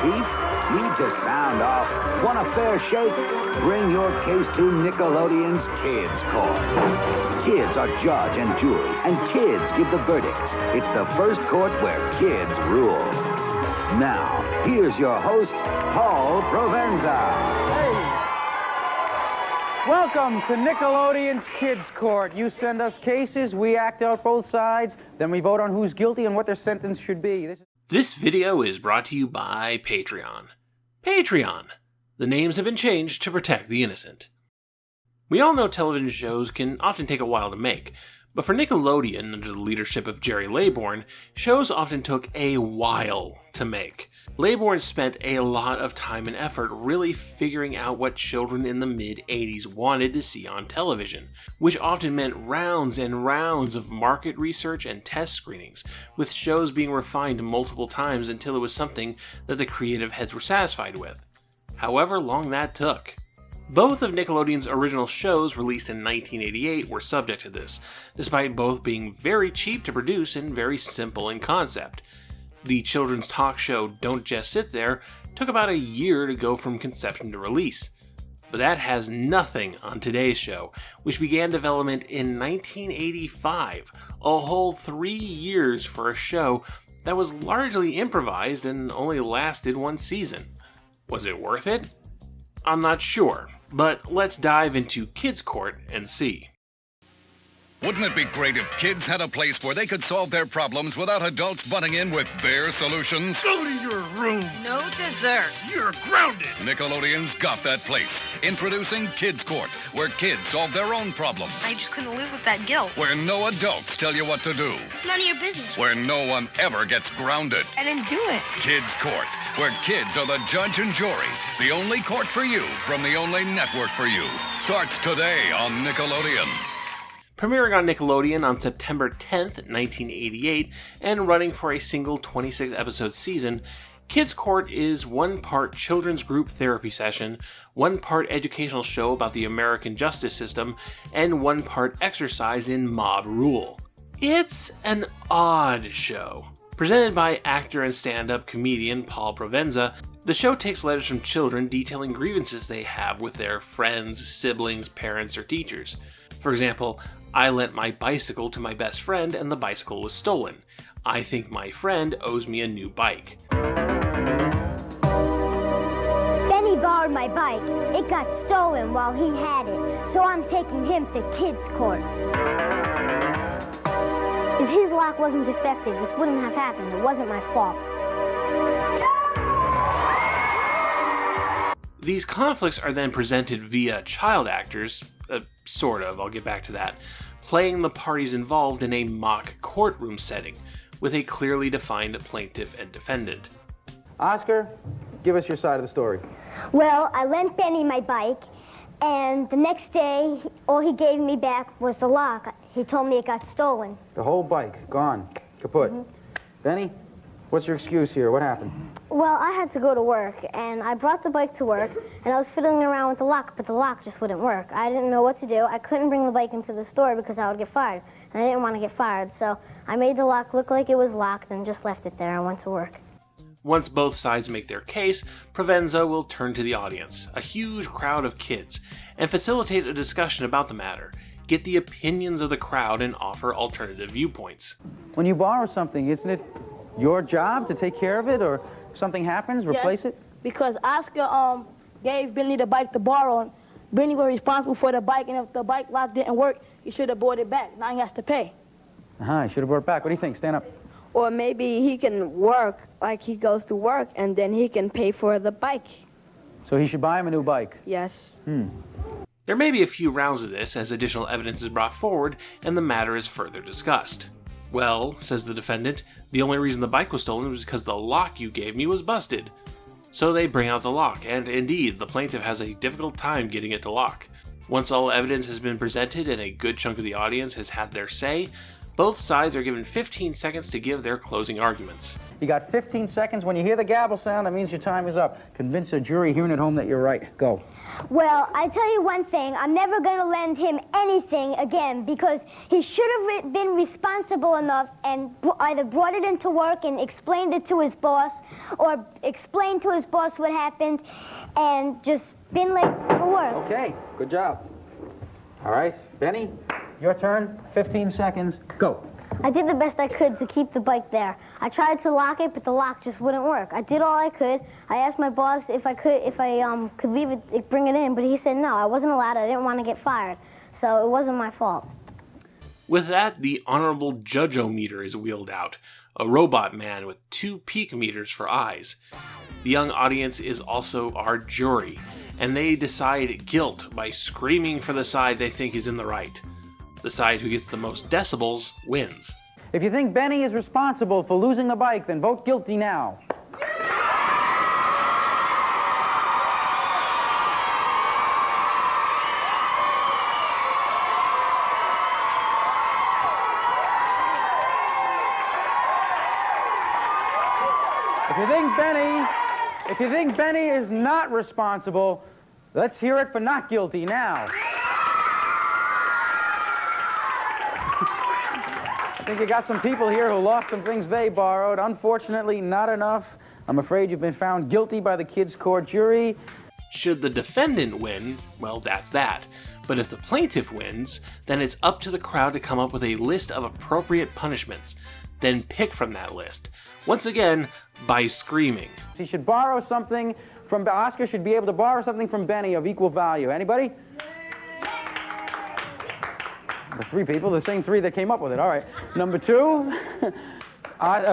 ataeaf? Need to sound off? Want a fair shake? Bring your case to Nickelodeon's Kids Court. Kids are judge and jury, and kids give the verdicts. It's the first court where kids rule. Now, here's your host, Paul Provenza. Welcome to Nickelodeon's Kids Court. You send us cases, we act out both sides, then we vote on who's guilty and what their sentence should be. This video is brought to you by Patreon. Patreon. The names have been changed to protect the innocent. We all know television shows can often take a while to make, but for Nickelodeon, under the leadership of Jerry Laybourne, shows often took a while to make. Laybourne spent a lot of time and effort really figuring out what children in the mid-80s wanted to see on television, which often meant rounds and rounds of market research and test screenings, with shows being refined multiple times until it was something that the creative heads were satisfied with. However long that took. Both of Nickelodeon's original shows, released in 1988, were subject to this, despite both being very cheap to produce and very simple in concept. The children's talk show Don't Just Sit There took about a year to go from conception to release. But that has nothing on today's show, which began development in 1985, a whole 3 years for a show that was largely improvised and only lasted one season. Was it worth it? I'm not sure, but let's dive into Kids Court and see. Wouldn't it be great if kids had a place where they could solve their problems without adults butting in with their solutions? Go to your room. No dessert. You're grounded. Nickelodeon's got that place. Introducing Kids Court, where kids solve their own problems. I just couldn't live with that guilt. Where no adults tell you what to do. It's none of your business. Where no one ever gets grounded. I didn't do it. Kids Court, where kids are the judge and jury. The only court for you from the only network for you. Starts today on Nickelodeon. Premiering on Nickelodeon on September 10th, 1988, and running for a single 26-episode season, Kids Court is one part children's group therapy session, one part educational show about the American justice system, and one part exercise in mob rule. It's an odd show. Presented by actor and stand-up comedian Paul Provenza, the show takes letters from children detailing grievances they have with their friends, siblings, parents, or teachers. For example, I lent my bicycle to my best friend and the bicycle was stolen. I think my friend owes me a new bike. Benny borrowed my bike. It got stolen while he had it, so I'm taking him to Kids Court. If his lock wasn't defective, this wouldn't have happened. It wasn't my fault. These conflicts are then presented via child actors, sort of, I'll get back to that, playing the parties involved in a mock courtroom setting, with a clearly defined plaintiff and defendant. Oscar, give us your side of the story. Well, I lent Benny my bike, and the next day, all he gave me back was the lock. He told me it got stolen. The whole bike, gone, kaput. Benny, what's your excuse here? What happened? Well, I had to go to work, and I brought the bike to work, and I was fiddling around with the lock, but the lock just wouldn't work. I didn't know what to do. I couldn't bring the bike into the store because I would get fired, and I didn't want to get fired, so I made the lock look like it was locked and just left it there and went to work. Once both sides make their case, Provenza will turn to the audience, a huge crowd of kids, and facilitate a discussion about the matter, get the opinions of the crowd, and offer alternative viewpoints. When you borrow something, isn't it your job to take care of it, or if something happens, replace it? Because Oscar gave Benny the bike to borrow, and Benny was responsible for the bike, and if the bike lock didn't work, he should have bought it back. Now he has to pay. He should have brought it back. What do you think? Stand up. Or maybe he can work, like he goes to work, and then he can pay for the bike. So he should buy him a new bike? Yes. There may be a few rounds of this as additional evidence is brought forward and the matter is further discussed. Well, says the defendant, the only reason the bike was stolen was because the lock you gave me was busted. So they bring out the lock, and indeed, the plaintiff has a difficult time getting it to lock. Once all evidence has been presented and a good chunk of the audience has had their say, both sides are given 15 seconds to give their closing arguments. You got 15 seconds. When you hear the gavel sound, that means your time is up. Convince the jury hearing at home that you're right. Go. Well, I tell you one thing, I'm never going to lend him anything again because he should have been responsible enough and either brought it into work and explained it to his boss or explained to his boss what happened and just been late for work. Okay, good job. All right, Benny, your turn. 15 seconds. Go. I did the best I could to keep the bike there. I tried to lock it, but the lock just wouldn't work. I did all I could. I asked my boss if I could leave it, bring it in, but he said no. I wasn't allowed. I didn't want to get fired, so it wasn't my fault. With that, the honorable judge-o-meter is wheeled out, a robot man with 2 peak meters for eyes. The young audience is also our jury, and they decide guilt by screaming for the side they think is in the right. The side who gets the most decibels wins. If you think Benny is responsible for losing the bike, then vote guilty now. If you think Benny is not responsible, let's hear it for not guilty now. I think you got some people here who lost some things they borrowed. Unfortunately, not enough. I'm afraid you've been found guilty by the kids' court jury. Should the defendant win, well, that's that. But if the plaintiff wins, then it's up to the crowd to come up with a list of appropriate punishments, then pick from that list. Once again, by screaming. He should borrow something from... Oscar should be able to borrow something from Benny of equal value. Anybody? The 3 people, the same 3 that came up with it. All right. Number 2,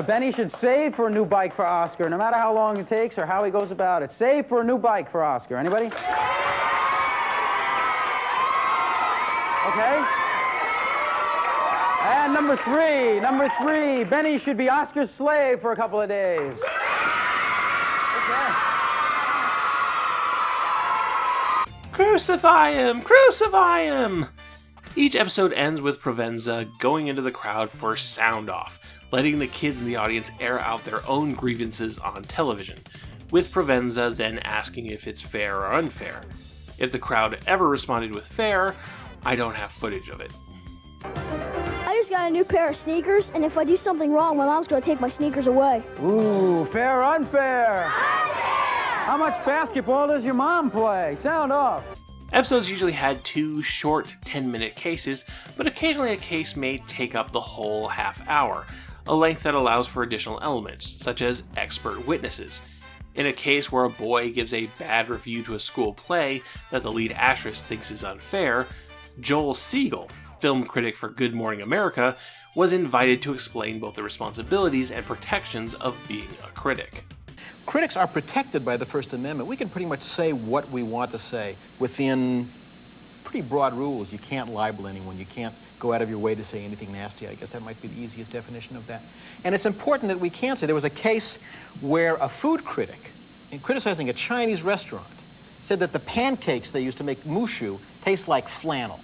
Benny should save for a new bike for Oscar, no matter how long it takes or how he goes about it. Save for a new bike for Oscar. Anybody? Okay. And number 3, Benny should be Oscar's slave for a couple of days. Okay. Crucify him! Crucify him! Each episode ends with Provenza going into the crowd for sound off, letting the kids in the audience air out their own grievances on television, with Provenza then asking if it's fair or unfair. If the crowd ever responded with fair, I don't have footage of it. I just got a new pair of sneakers, and if I do something wrong, my mom's going to take my sneakers away. Ooh, fair or unfair? How much basketball does your mom play? Sound off. Episodes usually had 2 short 10-minute cases, but occasionally a case may take up the whole half hour, a length that allows for additional elements, such as expert witnesses. In a case where a boy gives a bad review to a school play that the lead actress thinks is unfair, Joel Siegel, film critic for Good Morning America, was invited to explain both the responsibilities and protections of being a critic. Critics are protected by the First Amendment. We can pretty much say what we want to say within pretty broad rules. You can't libel anyone. You can't go out of your way to say anything nasty. I guess that might be the easiest definition of that. And it's important that we can say. There was a case where a food critic, in criticizing a Chinese restaurant, said that the pancakes they used to make mushu taste like flannel.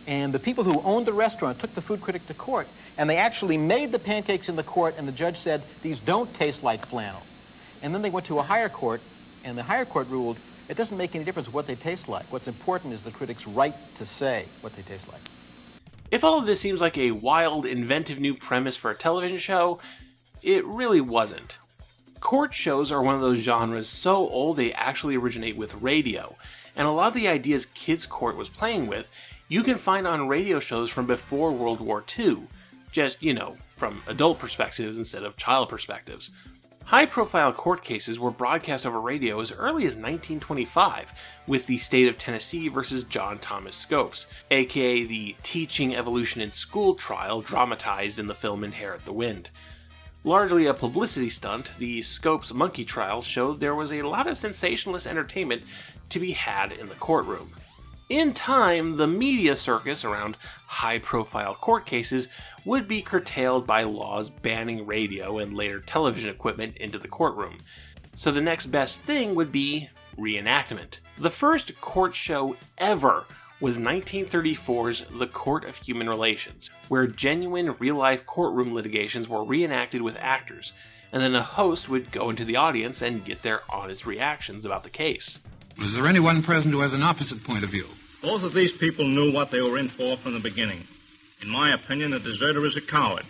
And the people who owned the restaurant took the food critic to court, and they actually made the pancakes in the court, and the judge said, these don't taste like flannel. And then they went to a higher court, and the higher court ruled, it doesn't make any difference what they taste like. What's important is the critic's right to say what they taste like. If all of this seems like a wild, inventive new premise for a television show, it really wasn't. Court shows are one of those genres so old they actually originate with radio, and a lot of the ideas Kids Court was playing with, you can find on radio shows from before World War II, just, from adult perspectives instead of child perspectives. High-profile court cases were broadcast over radio as early as 1925, with the state of Tennessee versus John Thomas Scopes, aka the Teaching Evolution in School trial dramatized in the film Inherit the Wind. Largely a publicity stunt, the Scopes monkey trial showed there was a lot of sensationalist entertainment to be had in the courtroom. In time, the media circus around high-profile court cases would be curtailed by laws banning radio and later television equipment into the courtroom. So the next best thing would be reenactment. The first court show ever was 1934's The Court of Human Relations, where genuine real-life courtroom litigations were reenacted with actors, and then a host would go into the audience and get their honest reactions about the case. Is there anyone present who has an opposite point of view? Both of these people knew what they were in for from the beginning. In my opinion, a deserter is a coward.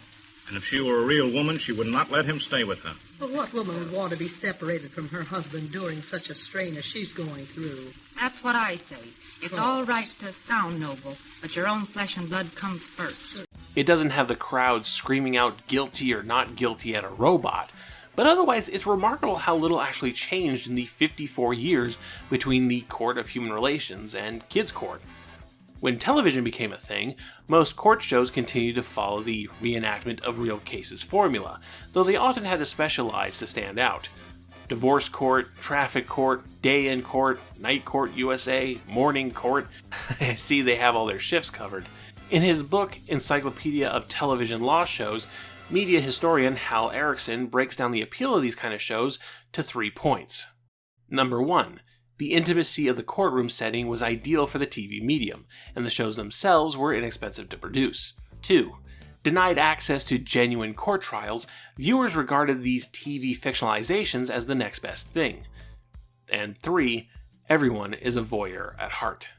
And if she were a real woman, she would not let him stay with her. But what woman would want to be separated from her husband during such a strain as she's going through? That's what I say. It's all right to sound noble, but your own flesh and blood comes first. It doesn't have the crowd screaming out guilty or not guilty at a robot, but otherwise it's remarkable how little actually changed in the 54 years between the Court of Human Relations and Kids Court. When television became a thing, most court shows continued to follow the reenactment of real cases formula, though they often had to specialize to stand out. Divorce court, traffic court, day in court, night court USA, morning court. I see they have all their shifts covered. In his book, Encyclopedia of Television Law Shows, media historian Hal Erickson breaks down the appeal of these kind of shows to 3 points. Number 1. The intimacy of the courtroom setting was ideal for the TV medium, and the shows themselves were inexpensive to produce. 2. Denied access to genuine court trials, viewers regarded these TV fictionalizations as the next best thing. And 3. Everyone is a voyeur at heart.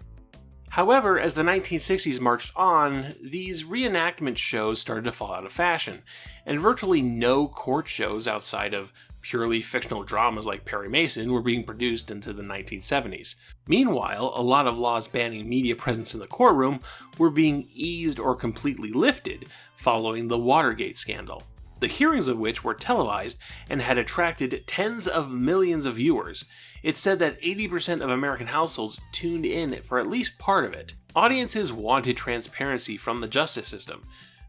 However, as the 1960s marched on, these reenactment shows started to fall out of fashion, and virtually no court shows outside of purely fictional dramas like Perry Mason were being produced into the 1970s. Meanwhile, a lot of laws banning media presence in the courtroom were being eased or completely lifted following the Watergate scandal, the hearings of which were televised and had attracted tens of millions of viewers. It's said that 80% of American households tuned in for at least part of it. Audiences wanted transparency from the justice system.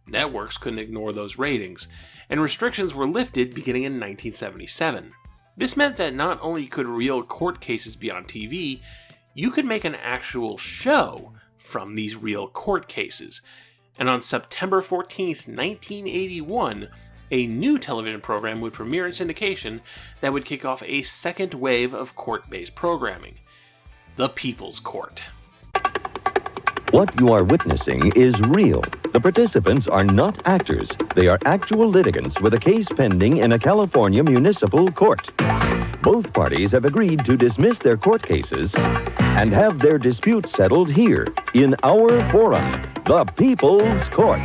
Networks couldn't ignore those ratings, and restrictions were lifted beginning in 1977. This meant that not only could real court cases be on TV, you could make an actual show from these real court cases. And on September 14th, 1981, a new television program would premiere in syndication that would kick off a second wave of court-based programming, The People's Court. What you are witnessing is real. The participants are not actors. They are actual litigants with a case pending in a California municipal court. Both parties have agreed to dismiss their court cases and have their disputes settled here in our forum, The People's Court.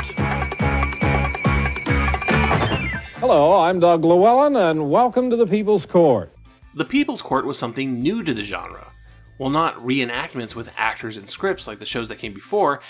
Hello, I'm Doug Llewellyn, and welcome to The People's Court. The People's Court was something new to the genre. While not reenactments with actors and scripts like the shows that came before,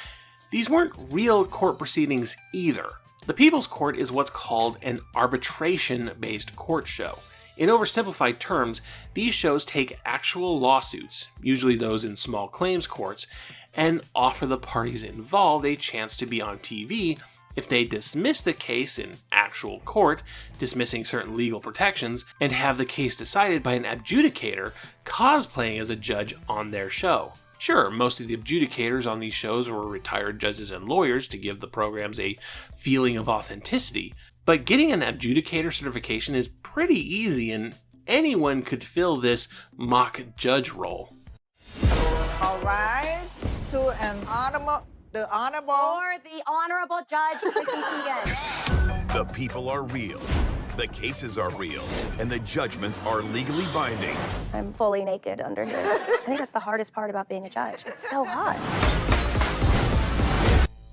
these weren't real court proceedings either. The People's Court is what's called an arbitration-based court show. In oversimplified terms, these shows take actual lawsuits, usually those in small claims courts, and offer the parties involved a chance to be on TV if they dismiss the case in actual court, dismissing certain legal protections, and have the case decided by an adjudicator cosplaying as a judge on their show. Sure, most of the adjudicators on these shows were retired judges and lawyers to give the programs a feeling of authenticity, but getting an adjudicator certification is pretty easy, and anyone could fill this mock judge role. All rise to the Honorable Judge Chrissy. The people are real, the cases are real, and the judgments are legally binding. I'm fully naked under here. I think that's the hardest part about being a judge. It's so hot.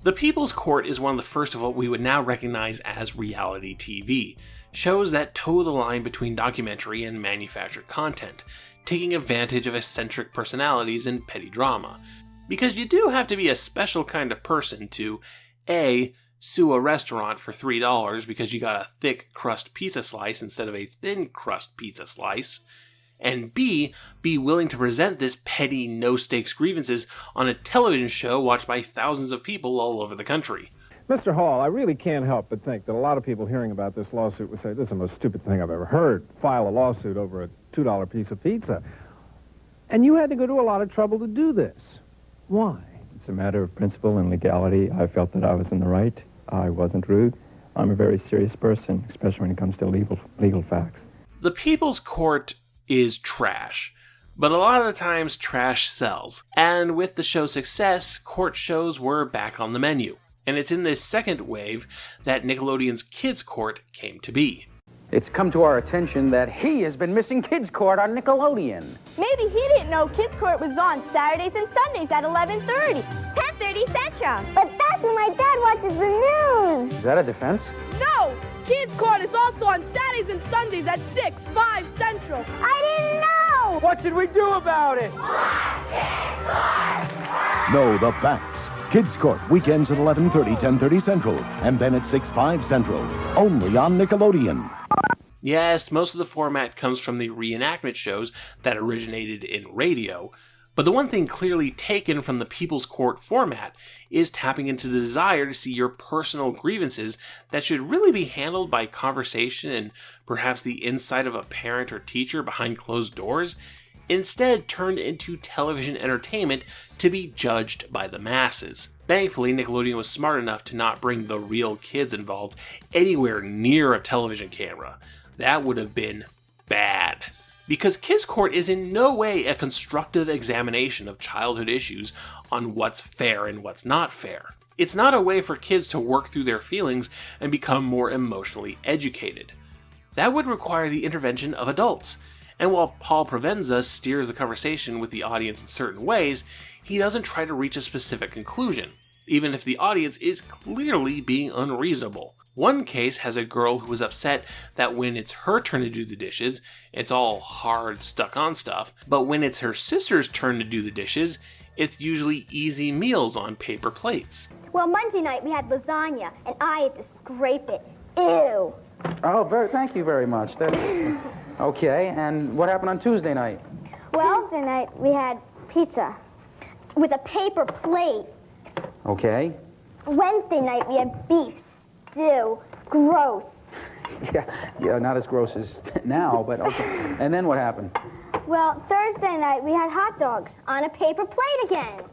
The People's Court is one of the first of what we would now recognize as reality TV, shows that toe the line between documentary and manufactured content, taking advantage of eccentric personalities and petty drama. Because you do have to be a special kind of person to A. Sue a restaurant for $3 because you got a thick crust pizza slice instead of a thin crust pizza slice, and B. be willing to present this petty no-stakes grievances on a television show watched by thousands of people all over the country. Mr. Hall, I really can't help but think that a lot of people hearing about this lawsuit would say, this is the most stupid thing I've ever heard, file a lawsuit over a $2 piece of pizza. And you had to go to a lot of trouble to do this. Why? It's a matter of principle and legality. I felt that I was in the right. I wasn't rude. I'm a very serious person, especially when it comes to legal facts. The People's Court is trash, but a lot of the times trash sells. And with the show's success, court shows were back on the menu. And it's in this second wave that Nickelodeon's Kids Court came to be. It's come to our attention that he has been missing Kids Court on Nickelodeon. Maybe he didn't know Kids Court was on Saturdays and Sundays at 11:30. 10:30 Central. But that's when my dad watches the news. Is that a defense? No! Kids Court is also on Saturdays and Sundays at 6, 5 Central. I didn't know! What should we do about it? Know the facts. Kids Court, weekends at 11:30, 10:30 Central, and then at 6, 5 Central. Only on Nickelodeon. Yes, most of the format comes from the reenactment shows that originated in radio, but the one thing clearly taken from the People's Court format is tapping into the desire to see your personal grievances that should really be handled by conversation and perhaps the insight of a parent or teacher behind closed doors, instead turned into television entertainment to be judged by the masses. Thankfully, Nickelodeon was smart enough to not bring the real kids involved anywhere near a television camera. That would have been bad. Because Kids Court is in no way a constructive examination of childhood issues on what's fair and what's not fair. It's not a way for kids to work through their feelings and become more emotionally educated. That would require the intervention of adults. And while Paul Provenza steers the conversation with the audience in certain ways, he doesn't try to reach a specific conclusion, even if the audience is clearly being unreasonable. One case has a girl who is upset that when it's her turn to do the dishes, it's all hard, stuck-on stuff, but when it's her sister's turn to do the dishes, it's usually easy meals on paper plates. Well, Monday night we had lasagna, and I had to scrape it. Ew. Oh, thank you very much. Okay, and what happened on Tuesday night? Well, Tuesday night we had pizza with a paper plate. Okay. Wednesday night we had beef stew. Gross. Yeah, not as gross as now, but okay. And then what happened? Well, Thursday night we had hot dogs on a paper plate again.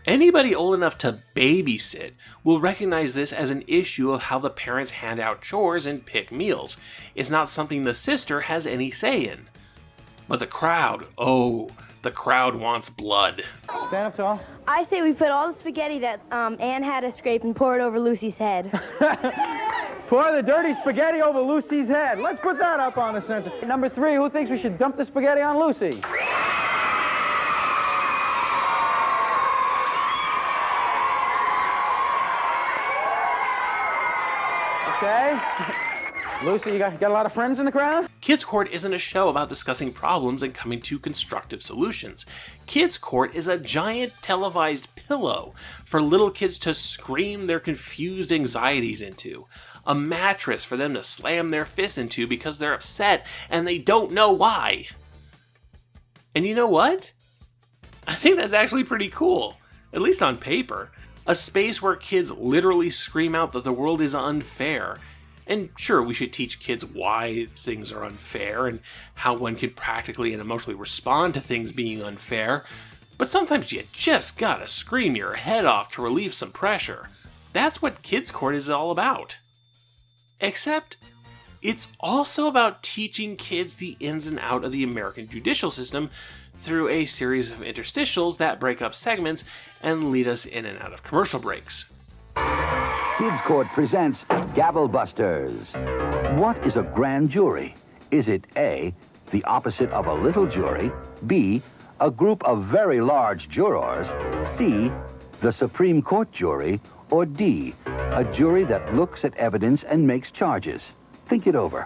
Anybody old enough to babysit will recognize this as an issue of how the parents hand out chores and pick meals. It's not something the sister has any say in. But the crowd, the crowd wants blood. Stand up tall. I say we put all the spaghetti that Anne had to scrape and pour it over Lucy's head. Pour the dirty spaghetti over Lucy's head. Let's put that up on the sensor. Number 3, who thinks we should dump the spaghetti on Lucy? Okay. Lucy, you got a lot of friends in the crowd? Kids Court isn't a show about discussing problems and coming to constructive solutions. Kids Court is a giant televised pillow for little kids to scream their confused anxieties into. A mattress for them to slam their fists into because they're upset and they don't know why. And you know what? I think that's actually pretty cool, at least on paper. A space where kids literally scream out that the world is unfair. And sure, we should teach kids why things are unfair and how one can practically and emotionally respond to things being unfair. But sometimes you just gotta scream your head off to relieve some pressure. That's what Kids Court is all about. Except, it's also about teaching kids the ins and outs of the American judicial system through a series of interstitials that break up segments and lead us in and out of commercial breaks. Kids Court presents Gavel Busters. What is a grand jury? Is it A, the opposite of a little jury, B, a group of very large jurors, C, the Supreme Court jury, or D, a jury that looks at evidence and makes charges? Think it over.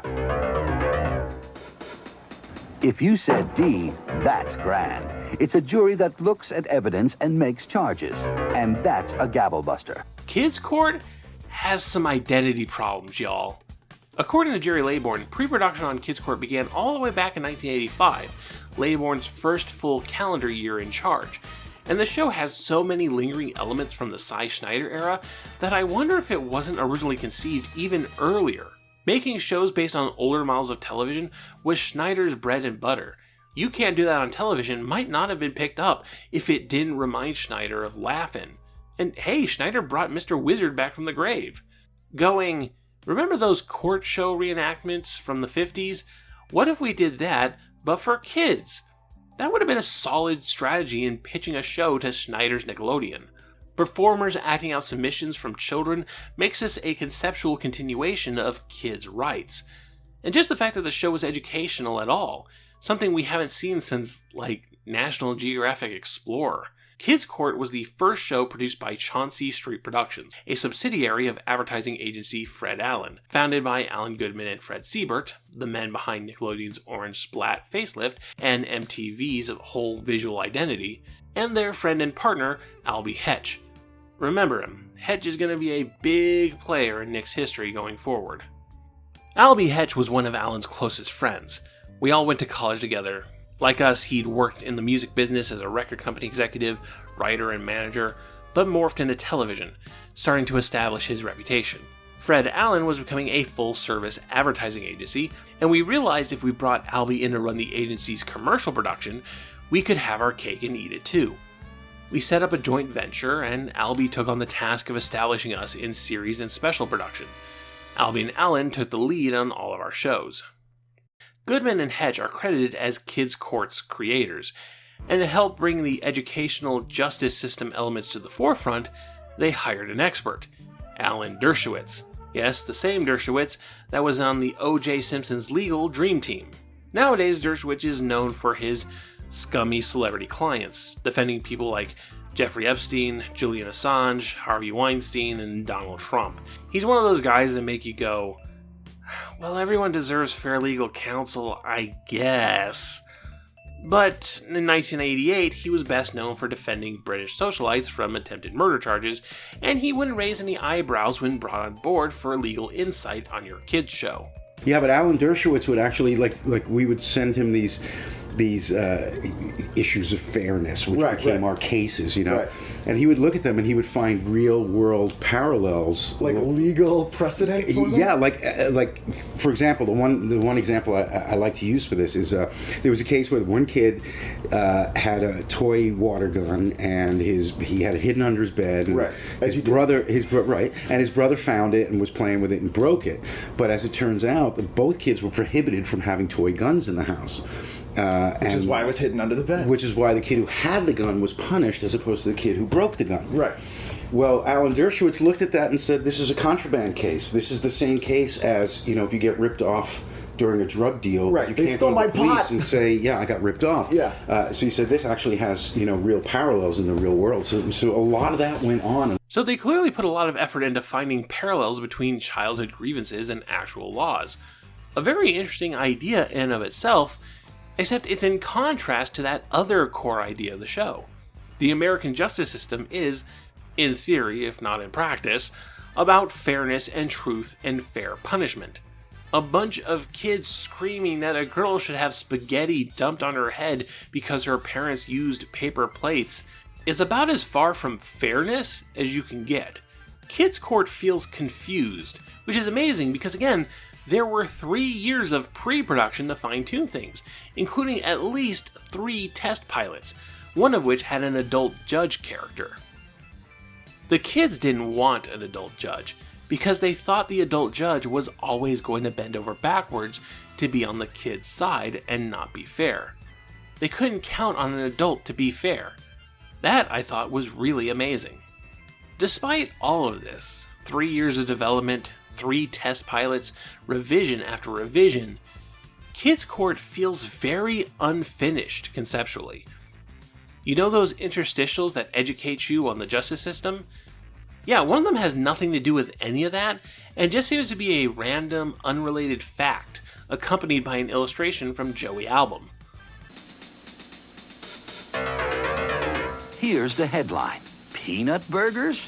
If you said D, that's grand. It's a jury that looks at evidence and makes charges, and that's a gavel buster. Kids Court has some identity problems, y'all. According to Jerry Laybourne, pre-production on Kids Court began all the way back in 1985, Laybourne's first full calendar year in charge. And the show has so many lingering elements from the Cy Schneider era that I wonder if it wasn't originally conceived even earlier. Making shows based on older models of television was Schneider's bread and butter. You Can't Do That on Television might not have been picked up if it didn't remind Schneider of Laugh-In. And hey, Schneider brought Mr. Wizard back from the grave. Going, remember those court show reenactments from the 50s? What if we did that, but for kids? That would have been a solid strategy in pitching a show to Schneider's Nickelodeon. Performers acting out submissions from children makes this a conceptual continuation of kids' rights. And just the fact that the show was educational at all, something we haven't seen since, like, National Geographic Explorer. Kids Court was the first show produced by Chauncey Street Productions, a subsidiary of advertising agency Fred Allen, founded by Alan Goodman and Fred Siebert, the men behind Nickelodeon's Orange Splat facelift and MTV's whole visual identity, and their friend and partner, Albie Hetch. Remember him, Hetch is going to be a big player in Nick's history going forward. Albie Hetch was one of Alan's closest friends. We all went to college together. Like us, he'd worked in the music business as a record company executive, writer, and manager, but morphed into television, starting to establish his reputation. Fred Allen was becoming a full-service advertising agency, and we realized if we brought Albie in to run the agency's commercial production, we could have our cake and eat it too. We set up a joint venture, and Albie took on the task of establishing us in series and special production. Albie and Allen took the lead on all of our shows. Goodman and Hetch are credited as Kids Court's creators, and to help bring the educational justice system elements to the forefront, they hired an expert, Alan Dershowitz. Yes, the same Dershowitz that was on the O.J. Simpson's legal dream team. Nowadays, Dershowitz is known for his scummy celebrity clients, defending people like Jeffrey Epstein, Julian Assange, Harvey Weinstein, and Donald Trump. He's one of those guys that make you go, well, everyone deserves fair legal counsel, I guess. But in 1988, he was best known for defending British socialites from attempted murder charges, and he wouldn't raise any eyebrows when brought on board for legal insight on your kids' show. Yeah, but Alan Dershowitz would actually, like we would send him these issues of fairness, which became our cases, and he would look at them and he would find real-world parallels, like legal precedent for them? Yeah, like for example, the one example I like to use for this is there was a case where one kid had a toy water gun and he had it hidden under his bed, and his brother found it and was playing with it and broke it. But as it turns out, both kids were prohibited from having toy guns in the house. Which is why it was hidden under the bed. Which is why the kid who had the gun was punished as opposed to the kid who broke the gun. Right. Well, Alan Dershowitz looked at that and said, this is a contraband case. This is the same case as, if you get ripped off during a drug deal, you can't go to the police and say, yeah, I got ripped off. Yeah. So he said this actually has, real parallels in the real world. So a lot of that went on. So they clearly put a lot of effort into finding parallels between childhood grievances and actual laws. A very interesting idea in and of itself, except it's in contrast to that other core idea of the show. The American justice system is, in theory, if not in practice, about fairness and truth and fair punishment. A bunch of kids screaming that a girl should have spaghetti dumped on her head because her parents used paper plates is about as far from fairness as you can get. Kids Court feels confused, which is amazing because, again, there were 3 years of pre-production to fine-tune things, including at least 3 test pilots, one of which had an adult judge character. The kids didn't want an adult judge, because they thought the adult judge was always going to bend over backwards to be on the kids' side and not be fair. They couldn't count on an adult to be fair. That, I thought, was really amazing. Despite all of this, 3 years of development, 3 test pilots, revision after revision, Kids Court feels very unfinished conceptually. You know those interstitials that educate you on the justice system? Yeah, one of them has nothing to do with any of that, and just seems to be a random, unrelated fact, accompanied by an illustration from Joey Album. Here's the headline. Peanut burgers?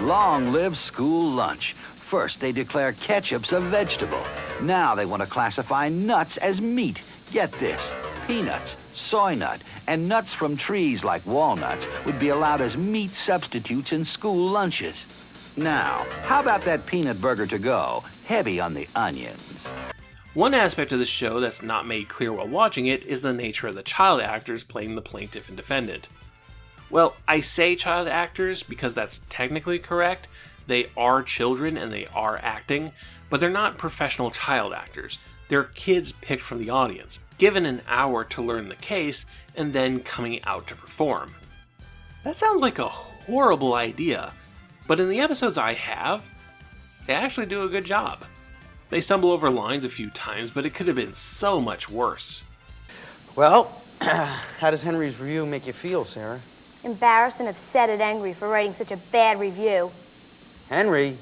Long live school lunch. First, they declare ketchup's a vegetable. Now they want to classify nuts as meat. Get this. Peanuts, soy nut, and nuts from trees like walnuts would be allowed as meat substitutes in school lunches. Now, how about that peanut burger to go? Heavy on the onions. One aspect of the show that's not made clear while watching it is the nature of the child actors playing the plaintiff and defendant. Well, I say child actors because that's technically correct. They are children and they are acting, but they're not professional child actors. They're kids picked from the audience, given an hour to learn the case, and then coming out to perform. That sounds like a horrible idea, but in the episodes I have, they actually do a good job. They stumble over lines a few times, but it could have been so much worse. Well, how does Henry's review make you feel, Sarah? Embarrassed and upset and angry for writing such a bad review. Henry,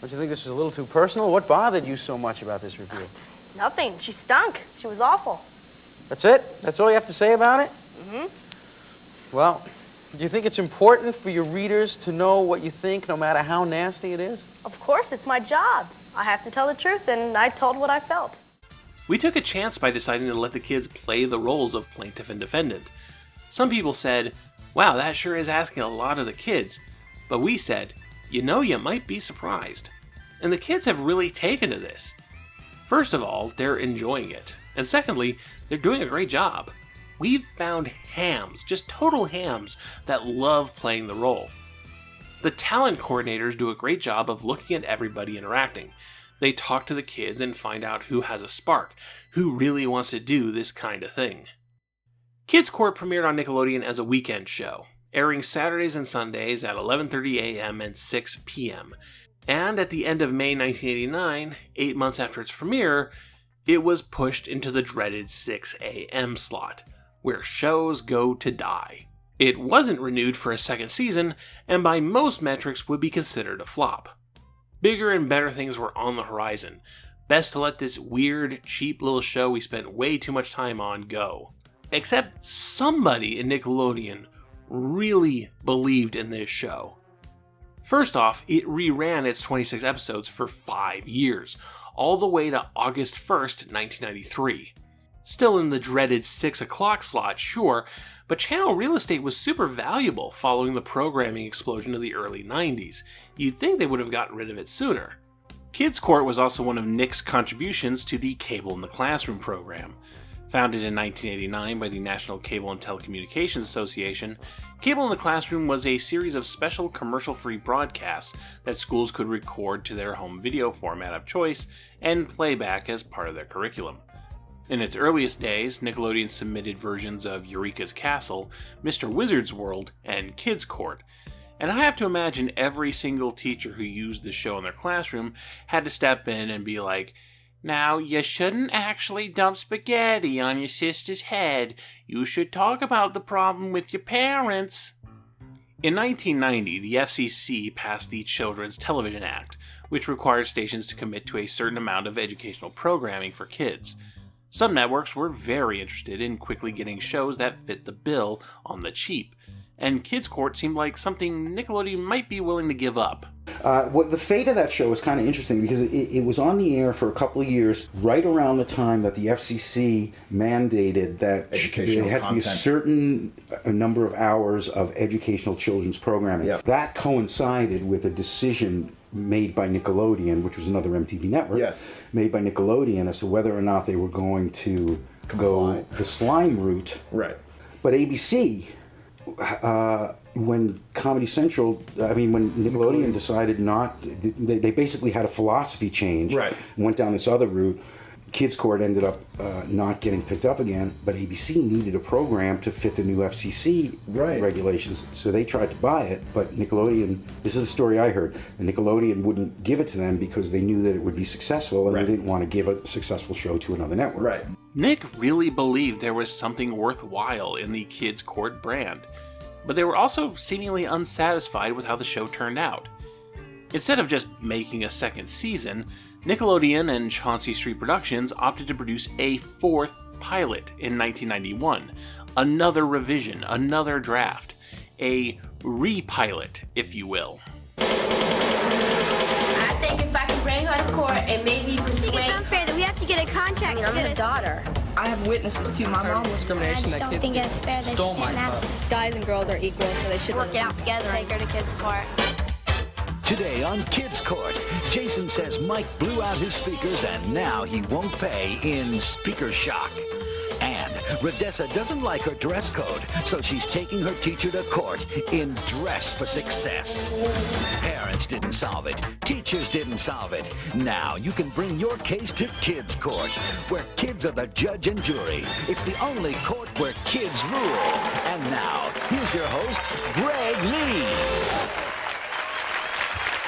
don't you think this was a little too personal? What bothered you so much about this review? Nothing. She stunk. She was awful. That's it? That's all you have to say about it? Mm-hmm. Well, do you think it's important for your readers to know what you think, no matter how nasty it is? Of course, it's my job. I have to tell the truth, and I told what I felt. We took a chance by deciding to let the kids play the roles of plaintiff and defendant. Some people said, wow, that sure is asking a lot of the kids. But we said, you might be surprised. And the kids have really taken to this. First of all, they're enjoying it. And secondly, they're doing a great job. We've found hams, just total hams, that love playing the role. The talent coordinators do a great job of looking at everybody interacting. They talk to the kids and find out who has a spark, who really wants to do this kind of thing. Kids Court premiered on Nickelodeon as a weekend show, airing Saturdays and Sundays at 11:30 a.m. and 6 p.m. And at the end of May 1989, 8 months after its premiere, it was pushed into the dreaded 6 a.m. slot, where shows go to die. It wasn't renewed for a second season, and by most metrics would be considered a flop. Bigger and better things were on the horizon. Best to let this weird, cheap little show we spent way too much time on go. Except somebody in Nickelodeon really believed in this show. First off, it reran its 26 episodes for 5 years, all the way to August 1st, 1993. Still in the dreaded 6 o'clock slot, sure, but channel real estate was super valuable following the programming explosion of the early 90s. You'd think they would have gotten rid of it sooner. Kids Court was also one of Nick's contributions to the Cable in the Classroom program. Founded in 1989 by the National Cable and Telecommunications Association, Cable in the Classroom was a series of special commercial-free broadcasts that schools could record to their home video format of choice and play back as part of their curriculum. In its earliest days, Nickelodeon submitted versions of Eureka's Castle, Mr. Wizard's World, and Kids Court, and I have to imagine every single teacher who used the show in their classroom had to step in and be like, now, you shouldn't actually dump spaghetti on your sister's head. You should talk about the problem with your parents. In 1990, the FCC passed the Children's Television Act, which required stations to commit to a certain amount of educational programming for kids. Some networks were very interested in quickly getting shows that fit the bill on the cheap, and Kids Court seemed like something Nickelodeon might be willing to give up. The fate of that show was kind of interesting because it was on the air for a couple of years, right around the time that the FCC mandated that there had to be a certain number of hours of educational children's programming. Yep. That coincided with a decision made by Nickelodeon, which was another MTV network, made by Nickelodeon as to whether or not they were going to go the slime route. Right. But ABC, when Comedy Central, when Nickelodeon decided not, they basically had a philosophy change, went down this other route. Kids Court ended up not getting picked up again, but ABC needed a program to fit the new FCC regulations, so they tried to buy it, but Nickelodeon, this is the story I heard, Nickelodeon wouldn't give it to them because they knew that it would be successful, and they didn't want to give a successful show to another network. Nick really believed there was something worthwhile in the Kids Court brand, but they were also seemingly unsatisfied with how the show turned out. Instead of just making a second season, Nickelodeon and Chauncey Street Productions opted to produce a fourth pilot in 1991. Another revision, another draft. A re-pilot, if you will. I think if I can bring her to court and maybe persuade... I think it's unfair that we have to get a contract to get a daughter. I have witnesses too. My mom was discrimination. I just don't think it's fair that she can't ask. Guys and girls are equal, so they should work it out together. Take her to Kids Court. Today on Kids Court, Jason says Mike blew out his speakers and now he won't pay in speaker shock. And Redessa doesn't like her dress code, so she's taking her teacher to court in Dress for Success. Parents didn't solve it. Teachers didn't solve it. Now you can bring your case to Kids Court, where kids are the judge and jury. It's the only court where kids rule. And now, here's your host, Greg Lee.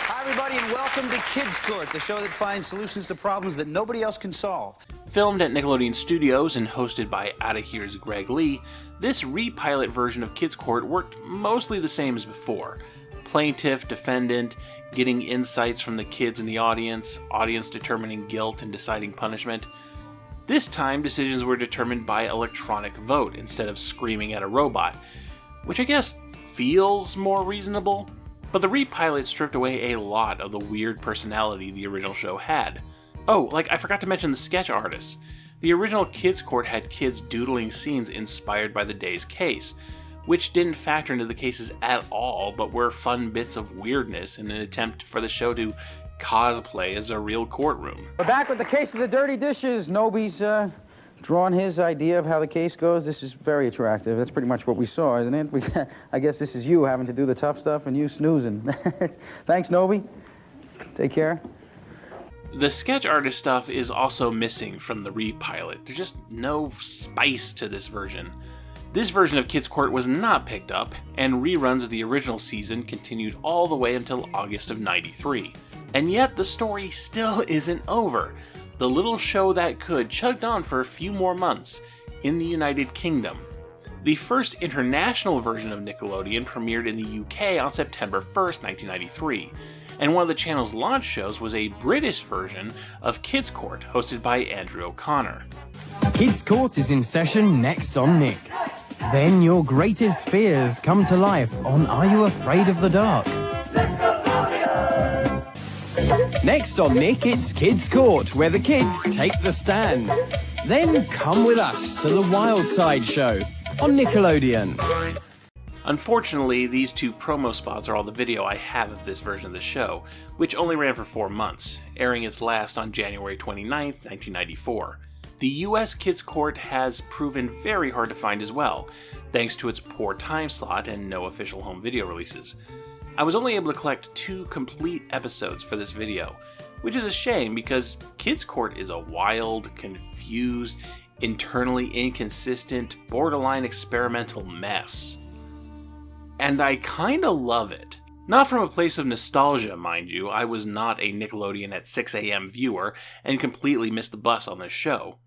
Hi, everybody, and welcome to Kids Court, the show that finds solutions to problems that nobody else can solve. Filmed at Nickelodeon Studios and hosted by Ataeaf's Greg Lee, this repilot version of Kids Court worked mostly the same as before. Plaintiff, defendant, getting insights from the kids in the audience determining guilt and deciding punishment. This time, decisions were determined by electronic vote instead of screaming at a robot, which I guess feels more reasonable, but the repilot stripped away a lot of the weird personality the original show had. Oh, I forgot to mention the sketch artists. The original Kids Court had kids doodling scenes inspired by the day's case, which didn't factor into the cases at all, but were fun bits of weirdness in an attempt for the show to cosplay as a real courtroom. We're back with the case of the dirty dishes. Noby's drawn his idea of how the case goes. This is very attractive. That's pretty much what we saw, isn't it? I guess this is you having to do the tough stuff and you snoozing. Thanks, Noby. Take care. The sketch artist stuff is also missing from the repilot. There's just no spice to this version. This version of Kids Court was not picked up, and reruns of the original season continued all the way until August of '93. And yet the story still isn't over. The little show that could chugged on for a few more months in the United Kingdom. The first international version of Nickelodeon premiered in the UK on September 1st, 1993, and one of the channel's launch shows was a British version of Kids Court, hosted by Andrew O'Connor. Kids Court is in session next on Nick. Then your greatest fears come to life on Are You Afraid of the Dark? Next on Nick, it's Kids Court, where the kids take the stand. Then come with us to the Wild Side Show on Nickelodeon. Unfortunately, these two promo spots are all the video I have of this version of the show, which only ran for 4 months, airing its last on January 29th, 1994. The US Kids Court has proven very hard to find as well, thanks to its poor time slot and no official home video releases. I was only able to collect 2 complete episodes for this video, which is a shame because Kids Court is a wild, confused, internally inconsistent, borderline experimental mess. And I kinda love it. Not from a place of nostalgia, mind you. I was not a Nickelodeon at 6 a.m. viewer and completely missed the bus on this show.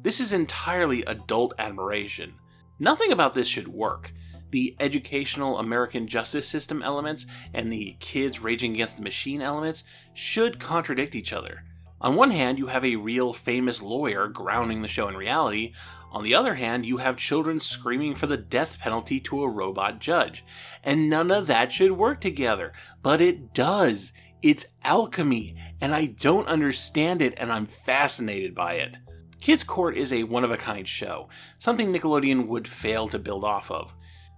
This is entirely adult admiration. Nothing about this should work. The educational American justice system elements and the kids raging against the machine elements should contradict each other. On one hand, you have a real famous lawyer grounding the show in reality. On the other hand, you have children screaming for the death penalty to a robot judge. And none of that should work together. But it does. It's alchemy, and I don't understand it, and I'm fascinated by it. Kids Court is a one-of-a-kind show, something Nickelodeon would fail to build off of.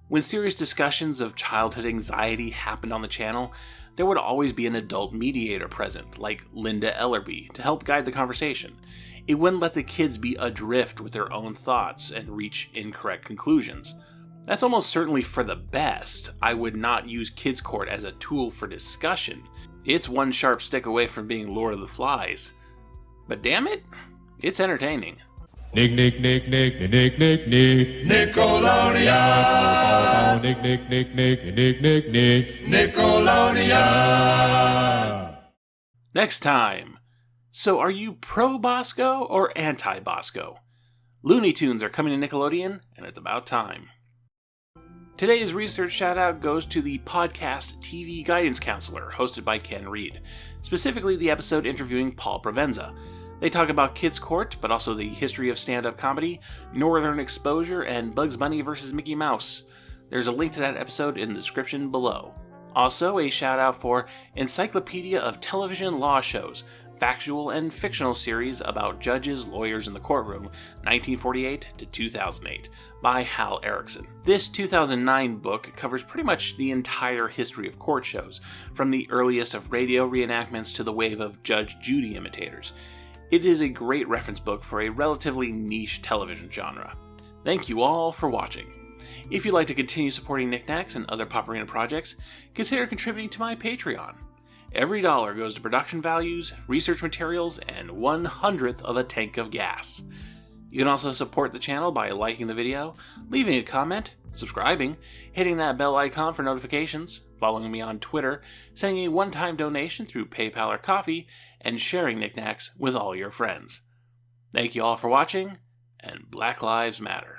When serious discussions of childhood anxiety happened on the channel, there would always be an adult mediator present, like Linda Ellerby, to help guide the conversation. It wouldn't let the kids be adrift with their own thoughts and reach incorrect conclusions. That's almost certainly for the best. I would not use Kids Court as a tool for discussion. It's one sharp stick away from being Lord of the Flies. But damn it, it's entertaining. Nick, Nick, Nick, Nick, Nick, Nick, Nick. Nickelodeon. Nick, Nick, Nick, Nick, Nick, Nick, Nick. Nickelodeon. Next time. So are you pro-Bosco or anti-Bosco? Looney Tunes are coming to Nickelodeon, and it's about time. Today's research shout-out goes to the podcast TV Guidance Counselor, hosted by Ken Reed, specifically the episode interviewing Paul Provenza. They talk about Kids Court, but also the history of stand-up comedy, Northern Exposure, and Bugs Bunny vs. Mickey Mouse. There's a link to that episode in the description below. Also, a shout-out for Encyclopedia of Television Law Shows, factual and fictional series about judges, lawyers in the courtroom, 1948 to 2008, by Hal Erickson. This 2009 book covers pretty much the entire history of court shows, from the earliest of radio reenactments to the wave of Judge Judy imitators. It is a great reference book for a relatively niche television genre. Thank you all for watching. If you'd like to continue supporting Knacks and other Pop Arena projects, consider contributing to my Patreon. Every dollar goes to production values, research materials, and 1/100th of a tank of gas. You can also support the channel by liking the video, leaving a comment, subscribing, hitting that bell icon for notifications, following me on Twitter, sending a one-time donation through PayPal or Coffee, and sharing Knacks with all your friends. Thank you all for watching, and Black Lives Matter.